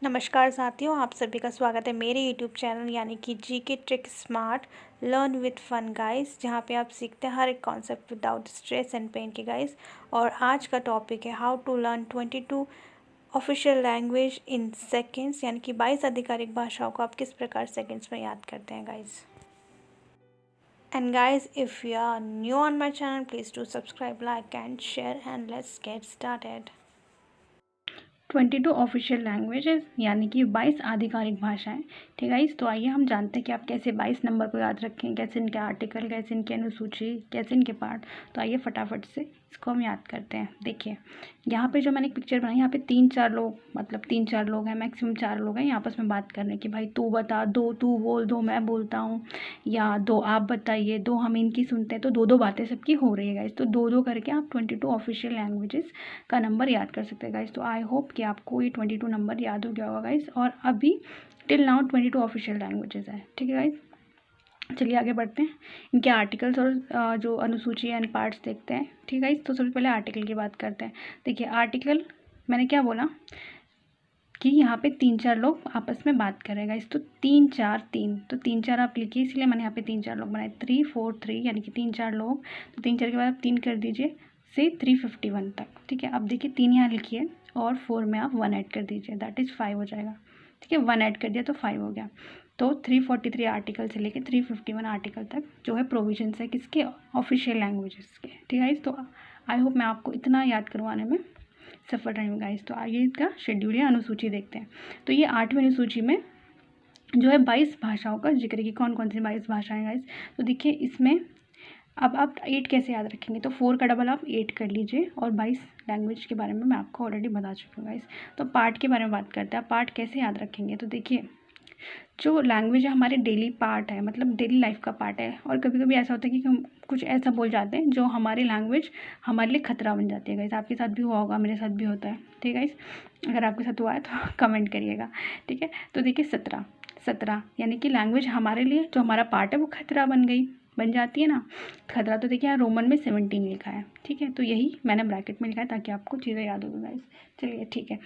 नमस्कार साथियों, आप सभी का स्वागत है मेरे यूट्यूब चैनल यानी कि GK trick smart learn with fun guys, जहां पे आप सीखते हैं हर एक concept without stress and pain के गाइस। और आज का टॉपिक है how to learn 22 official language in seconds, यानी कि 22 आधिकारिक भाषाओं को आप किस प्रकार सेकेंड्स में याद करते हैं guys. And guys, if you are new on my channel, please do subscribe, like and share and let's get started. 22 official languages यानी कि 22 आधिकारिक भाषाएं। ठीक है तो आइए हम जानते हैं कि आप कैसे 22 नंबर को याद रखें, कैसे इनके आर्टिकल, कैसे इनकी अनुसूची, कैसे इनके पार्ट। तो आइए फटाफट से इसको हम याद करते हैं। देखिए यहाँ पे जो मैंने एक पिक्चर बनाई, यहाँ पे 3-4 लोग, मतलब 3-4 लोग हैं, मैक्सिमम 4 लोग हैं, आपस में बात कर रहे हैं कि भाई तू बता, दो तू बोल, दो मैं बोलता हूँ, या दो आप बताइए, दो हम इनकी सुनते हैं। तो दो दो बातें सबकी हो रही है गाइस। तो दो दो करके आप 22 ऑफिशियल लैंग्वेजेस का नंबर याद कर सकते हैं गाइस। तो आई होप कि आपको ये 22 नंबर याद हो गया होगा गाइस। और अभी टिल नाउ 22 ऑफिशियल लैंग्वेजेस है। ठीक है गाइस, चलिए आगे बढ़ते हैं। इनके आर्टिकल्स और जो अनुसूची एंड पार्ट्स देखते हैं। ठीक है, तो सबसे पहले आर्टिकल की बात करते हैं। देखिए आर्टिकल, मैंने क्या बोला कि यहाँ पे 3-4 लोग आपस में बात करेगा। इस तो 3-4-3, तो 3-4 आप लिखिए, इसलिए मैंने यहाँ पे 3-4 लोग बनाए। 3-4-3 यानी कि 3-4 लोग। तो 3-4 के बाद आप 3 कर दीजिए से 351 तक। ठीक है, अब देखिए 3 यहाँ लिखिए और 4 में आप 1 ऐड कर दीजिए, दैट इज़ 5 हो जाएगा। ठीक है, 1 ऐड कर दिया तो 5 हो गया। तो 343 आर्टिकल से लेकर 351 आर्टिकल तक जो है प्रोविजंस है किसके, ऑफिशियल लैंग्वेजेस के। ठीक है, तो आई होप मैं आपको इतना याद करवाने में सफल रहेंगे गाइस। तो आइए इसका शेड्यूल या अनुसूची देखते हैं। तो ये 8वीं अनुसूची में जो है 22 भाषाओं का जिक्र है कि कौन कौन सी 22 भाषाएं गाइस। तो देखिए इसमें अब आप 8 कैसे याद रखेंगे, तो 4 का डबल आप 8 कर लीजिए। और 22 लैंग्वेज के बारे में मैं आपको ऑलरेडी बता चुकी हूँ गाइस। तो पार्ट के बारे में बात करते हैं, पार्ट कैसे याद रखेंगे। तो देखिए जो लैंग्वेज है हमारे डेली पार्ट है, मतलब डेली लाइफ का पार्ट है। और कभी कभी ऐसा होता है कि हम कुछ ऐसा बोल जाते हैं जो हमारी लैंग्वेज हमारे लिए खतरा बन जाती है गाइस। आपके साथ भी हुआ होगा, मेरे साथ भी होता है। ठीक है गाइस, अगर आपके साथ हुआ है तो कमेंट करिएगा। ठीक है, तो देखिए 17 यानी कि लैंग्वेज हमारे लिए जो हमारा पार्ट है वो खतरा बन जाती है ना। खतरा, तो देखिए यहाँ रोमन में 17 लिखा है। ठीक है, तो यही मैंने ब्रैकेट में लिखा है ताकि आपको चीज़ें याद हो गाइस। चलिए ठीक है,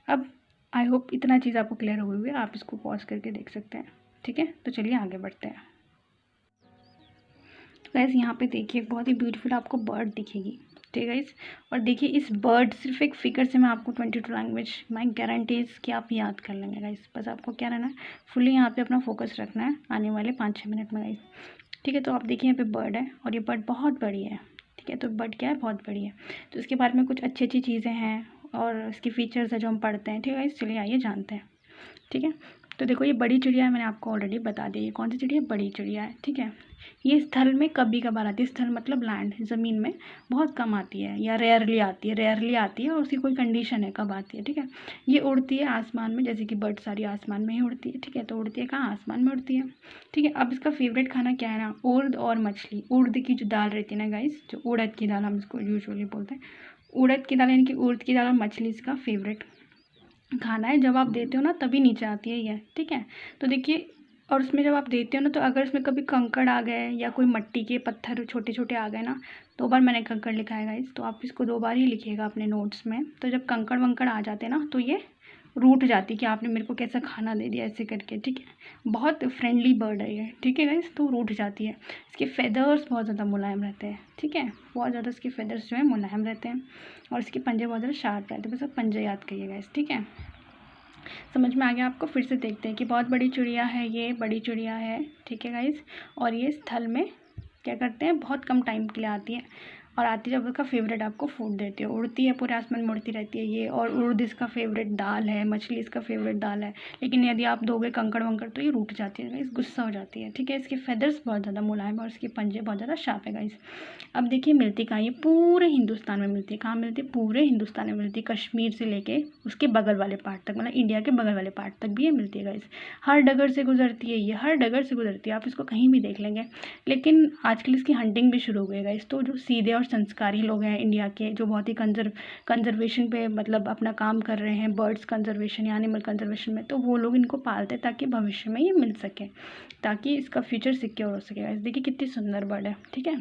अब आई होप इतना चीज़ आपको क्लियर हो गई है, आप इसको पॉज करके देख सकते हैं। ठीक है, तो चलिए आगे बढ़ते हैं। गाइस यहाँ पे देखिए बहुत ही ब्यूटीफुल आपको बर्ड दिखेगी। ठीक है गाइस, और देखिए इस बर्ड सिर्फ एक फिगर से मैं आपको 22 लैंग्वेज माई गारंटीज कि आप याद कर लेंगे गाइस। बस आपको क्या रहना है, फुली यहाँ पे अपना फोकस रखना है आने वाले 5-6 मिनट में गाइस। ठीक है, तो आप देखिए यहाँ पे बर्ड है और ये बर्ड बहुत बड़ी है। ठीक है, तो बर्ड क्या है, बहुत बड़ी है। तो इसके बारे में कुछ अच्छी अच्छी चीज़ें हैं और इसकी फ़ीचर्स है जो हम पढ़ते हैं। ठीक है गाइस, चलिए आइए जानते हैं। ठीक है, तो देखो ये बड़ी चिड़िया है, मैंने आपको ऑलरेडी बता दी। ये कौन सी चिड़िया, बड़ी चिड़िया है। ठीक है, ये स्थल में कभी कभार आती है, स्थल मतलब लैंड, ज़मीन में बहुत कम आती है या रेयरली आती है और उसकी कोई कंडीशन है कब आती है। ठीक है, ये उड़ती है आसमान में, जैसे कि बर्ड सारी आसमान में ही उड़ती है। ठीक है, तो उड़ती है कहाँ, आसमान में उड़ती है। ठीक है, अब इसका फेवरेट खाना क्या है ना, उड़द और मछली। उड़द की जो दाल रहती है ना गाइस, जो उड़द की दाल हम इसको यूजुअली बोलते हैं, उड़द की दाल यानी कि उड़द की दाल और मछली इसका फेवरेट खाना है। जब आप देते हो ना तभी नीचे आती है ये। ठीक है, तो देखिए, और उसमें जब आप देते हो ना, तो अगर इसमें कभी कंकड़ आ गए या कोई मिट्टी के पत्थर छोटे छोटे आ गए ना, 2 बार मैंने कंकड़ लिखा है गाइस, तो आप इसको 2 बार ही लिखिएगा अपने नोट्स में। तो जब कंकड़ वंकड़ आ जाते हैं ना, तो ये रूठ जाती कि आपने मेरे को कैसा खाना दे दिया ऐसे करके। ठीक है, बहुत फ्रेंडली बर्ड है ये। ठीक है गाइस, तो रूठ जाती है। इसके फेदर्स बहुत ज़्यादा मुलायम रहते हैं। ठीक है, बहुत ज़्यादा इसके फेदर्स जो है मुलायम रहते हैं और इसके पंजे बहुत ज़्यादा शार्प रहते हैं। बस आप पंजे याद करिएगा गाइस। ठीक है, समझ में आ गया आपको। फिर से देखते हैं कि बहुत बड़ी चिड़िया है, ये बड़ी चिड़िया है। ठीक है गाइस, और ये स्थल में क्या करते हैं, बहुत कम टाइम के लिए आती है और आती जब उसका फेवरेट आपको फूड देती है। उड़ती है, पूरे आसमान में उड़ती रहती है ये। और उड़द इसका फेवरेट दाल है, मछली इसका फेवरेट दाल है। लेकिन यदि आप दोगे कंकड़ वंकड़ तो ये रूठ जाती है गाइस, गुस्सा हो जाती है। ठीक है, इसके फेदर्स बहुत ज़्यादा मुलायम है और इसके पंजे बहुत ज़्यादा शार्प है गाइस। अब देखिए मिलती कहाँ, ये पूरे हिंदुस्तान में मिलती है। कहाँ मिलती है, पूरे हिंदुस्तान में मिलती है, कश्मीर से लेके उसके बगल वाले पार्ट तक, मतलब इंडिया के बगल वाले पार्ट तक भी ये मिलती है गाइस। हर डगर से गुजरती है ये, हर डगर से गुजरती है, आप इसको कहीं भी देख लेंगे। लेकिन आजकल इसकी हंटिंग भी शुरू हो गई है गाइस। तो जो सीधे और संस्कारी लोग हैं इंडिया के, जो बहुत ही कंजर्वेशन पे मतलब अपना काम कर रहे हैं, बर्ड्स कंजर्वेशन या एनिमल कंजर्वेशन में, तो वो लोग इनको पालते हैं ताकि भविष्य में ये मिल सके, ताकि इसका फ्यूचर सिक्योर हो सके गाइस। देखिए कितनी सुंदर बर्ड है। ठीक है,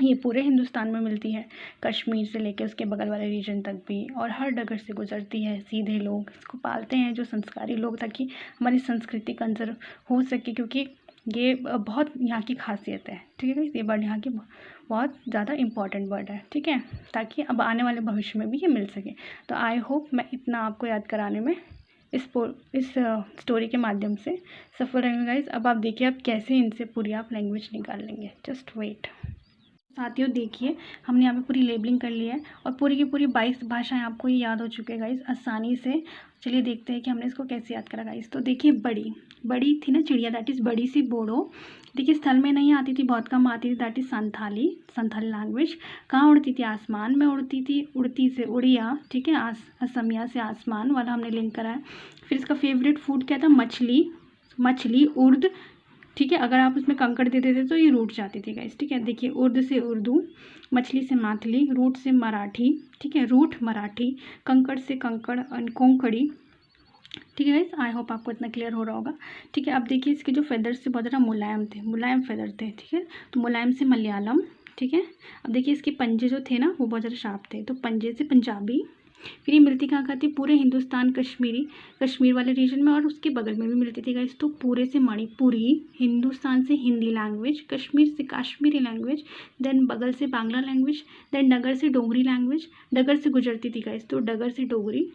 ये पूरे हिंदुस्तान में मिलती है, कश्मीर से लेकर उसके बगल वाले रीजन तक भी, और हर डगर से गुजरती है। सीधे लोग इसको पालते हैं, जो संस्कारी लोग, ताकि हमारी संस्कृति कंजर्व हो सके, क्योंकि ये बहुत यहाँ की खासियत है। ठीक है, ये बर्ड यहाँ की बहुत ज़्यादा इम्पॉर्टेंट बर्ड है। ठीक है, ताकि अब आने वाले भविष्य में भी ये मिल सके। तो आई होप मैं इतना आपको याद कराने में इस स्टोरी के माध्यम से सफल रहेंगे गाइज। अब आप देखिए आप कैसे इनसे पूरी आप लैंग्वेज निकाल लेंगे। Just wait. साथियों देखिए, हमने यहाँ पे पूरी लेबलिंग कर ली है और पूरी की पूरी 22 भाषाएं आपको ये याद हो चुके हैं गाइस आसानी से। चलिए देखते हैं कि हमने इसको कैसे याद करा गाइस। तो देखिए, बड़ी थी ना चिड़िया, दैट इज़ बड़ी सी बोडो। देखिए, स्थल में नहीं आती थी, बहुत कम आती थी, दैट इज़ संथाली लैंग्वेज। कहाँ उड़ती थी? आसमान में उड़ती थी। उड़ती से उड़िया, ठीक है, असमिया से आसमान वाला हमने लिंक करा है। फिर इसका फेवरेट फूड क्या था? मछली उर्द। ठीक है, अगर आप उसमें कंकड़ दे देते तो ये रूट जाती थी गाइस। ठीक है, देखिए, उर्द से उर्दू, मछली से माथली, रूट से मराठी। ठीक है, रूट मराठी, कंकड़ से कंकड़ कोंकड़ी। ठीक है गाइस, आई होप आपको इतना क्लियर हो रहा होगा। ठीक है, अब देखिए इसके जो फेदर्स थे बहुत ज़्यादा मुलायम फेदर थे। ठीक है, तो मुलायम से मलयालम। ठीक है, अब देखिए इसके पंजे जो थे ना वो बहुत ज़्यादा शार्प थे, तो पंजे से पंजाबी। फिर ये मिलती कहाँ कहाँ थी? पूरे हिंदुस्तान, कश्मीर वाले रीजन में और उसके बगल में भी मिलती थी गाइस। तो पूरे से मणिपुरी, हिंदुस्तान से हिंदी लैंग्वेज, कश्मीर से काश्मीरी लैंग्वेज, देन बगल से बांग्ला लैंग्वेज, देन डगर से डोगरी लैंग्वेज। डगर से गुजरती थी गाइस, तो डगर से डोगरी।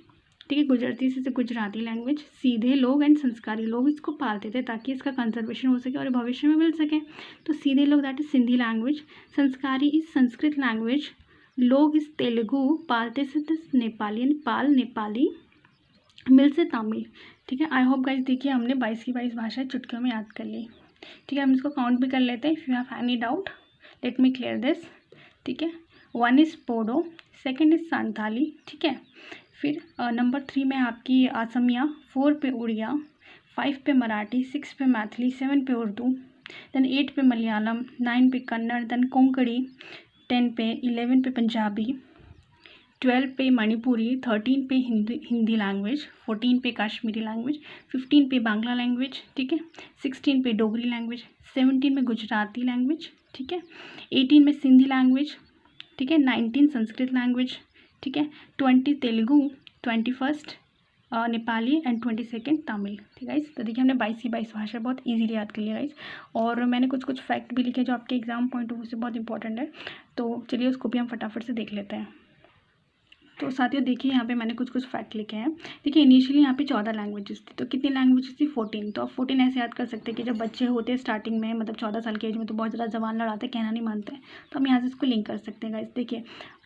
ठीक है, गुजरती से गुजराती लैंग्वेज। सीधे लोग एंड संस्कारी लोग इसको पालते थे ताकि इसका कंजर्वेशन हो सके और भविष्य में मिल सके। तो सीधे लोग दैट इज सिंधी लैंग्वेज, संस्कारी इज संस्कृत लैंग्वेज, लोग इस तेलुगु, पालते से नेपाली नेपाली, मिल से तमिल। ठीक है, आई होप गाइस देखिए हमने 22 की 22 भाषाएं चुटकियों में याद कर ली। ठीक है, हम इसको काउंट भी कर लेते हैं। If you have any doubt let me clear this. ठीक है, 1 इज़ बोडो, 2 इज़ संथाली। ठीक है, फिर नंबर 3 में आपकी असमिया, 4 पे उड़िया, 5 पे मराठी, 6 पे मैथिली, 7 पे उर्दू, देन 8 पे मलयालम, 9 पे कन्नड़, देन कोंकणी, 10 पे, 11 पे पंजाबी, 12 पे मणिपुरी, 13 पे हिंदी लैंग्वेज, 14 पे कश्मीरी लैंग्वेज, 15 पे बांग्ला लैंग्वेज। ठीक है, 16 पे डोगरी लैंग्वेज, 17 में गुजराती लैंग्वेज। ठीक है, 18 में सिंधी लैंग्वेज। ठीक है, 19 संस्कृत लैंग्वेज। ठीक है, 20 तेलुगु, 21 नेपाली एंड 22 तमिल। ठीक है, तो देखिए हमने 22 की 22 भाषा बहुत इजीली याद कर लिया गाइस। और मैंने कुछ फैक्ट भी लिखे जो आपके एग्जाम पॉइंट ऑफ व्यू से बहुत इंपॉर्टेंट है। तो चलिए उसको भी हम फटाफट से देख लेते हैं। तो साथियों देखिए यहाँ पे मैंने कुछ फैक्ट लिखे हैं। देखिए इनिशियली यहाँ पे 14 लैंग्वेजेस थी, तो कितनी लैंग्वेजेस थी? 14। तो आप 14 ऐसे याद कर सकते हैं कि जब बच्चे होते हैं स्टार्टिंग में, मतलब 14 साल की एज में, तो बहुत ज़्यादा जबान लड़ाते, कहना नहीं मानते हैं, तो हम यहाँ से इसको लिंक कर सकते हैं गाइस। देखिए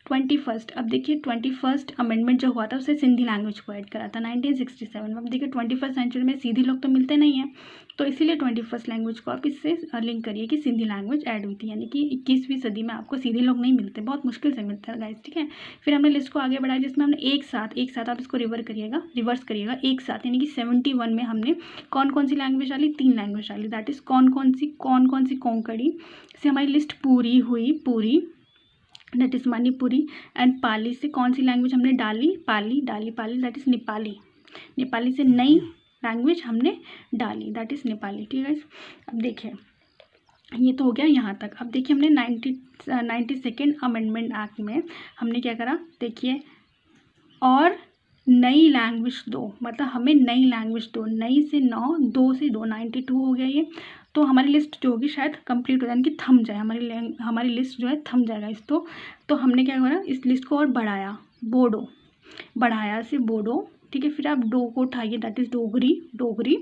21, अब देखिए 21 अमेंडमेंट जो हुआ था उससे सिंधी लैंग्वेज को ऐड करा था 1967 में। अब देखिए 21st सेंचुरी में सीधी लोग तो मिलते नहीं हैं, तो इसीलिए 21st लैंग्वेज को आप इससे लिंक करिए कि सिंधी लैंग्वेज ऐड हुई थी, यानी कि 21वीं सदी में आपको सीधे लोग नहीं मिलते, बहुत मुश्किल से मिलते हैं गाइस। ठीक है, फिर हमने लिस्ट को आगे बढ़ाया जिसमें हमने एक साथ आप इसको रिवर्स करिएगा एक साथ, यानी कि 71 में हमने कौन कौन सी लैंग्वेज डाली? 3 लैंग्वेज डाली, दैट इज़ कौन कौन सी कोंकणी से हमारी लिस्ट पूरी हुई, दैट इज़ मणिपुरी। एंड पाली से कौन सी लैंग्वेज हमने डाली? पाली दैट इज़ नेपाली से नई लैंग्वेज हमने डाली, दैट इज़ नेपाली। ठीक है, अब देखिए ये तो हो गया यहाँ तक। अब देखिए हमने 92nd अमेंडमेंट एक्ट में हमने क्या करा? देखिए, और नई लैंग्वेज दो, मतलब हमें नई लैंग्वेज दो, नई से 9, 2 से 2, 92 हो गया ये। तो हमारी लिस्ट जो होगी शायद कंप्लीट हो जाए, कि थम जाए, हमारी लिस्ट जो है थम जाएगा इस तो हमने क्या करा? इस लिस्ट को और बढ़ाया, बढ़ाया से बोडो। ठीक है, फिर आप डो को उठाइए, दैट इज़ डोगरी,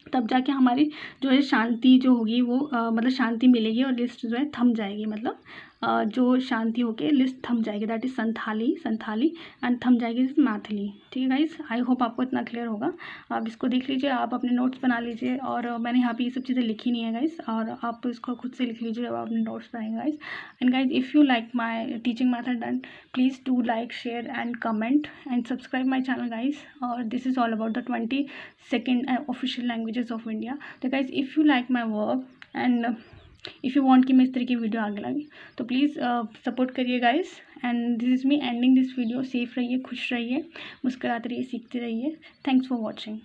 तब जाके हमारी जो है शांति जो होगी वो मतलब शांति मिलेगी और लिस्ट जो है थम जाएगी, मतलब जो शांति होके लिस्ट थम जाएगी, दैट इज़ संथाली एंड थम जाएगी मैथिली। ठीक है गाइस, आई होप आपको इतना क्लियर होगा। आप इसको देख लीजिए, आप अपने नोट्स बना लीजिए, और मैंने यहाँ पे ये सब चीज़ें लिखी नहीं है गाइस, और आप इसको खुद से लिख लीजिए जब आप अपने नोट्स बनाएंगे guys. And guys, if you like my teaching method then please do like, share and comment and subscribe my channel guys. और this is all about the 22nd official languages of India. तो guys, if you like my work and if you want कि मैं इस तरह की video आगे लगे, तो प्लीज़ सपोर्ट करिए guys. And this is me ending this video. Safe रहिए, खुश रहिए, मुस्कुराते रहिए, सीखते रहिए। Thanks for watching.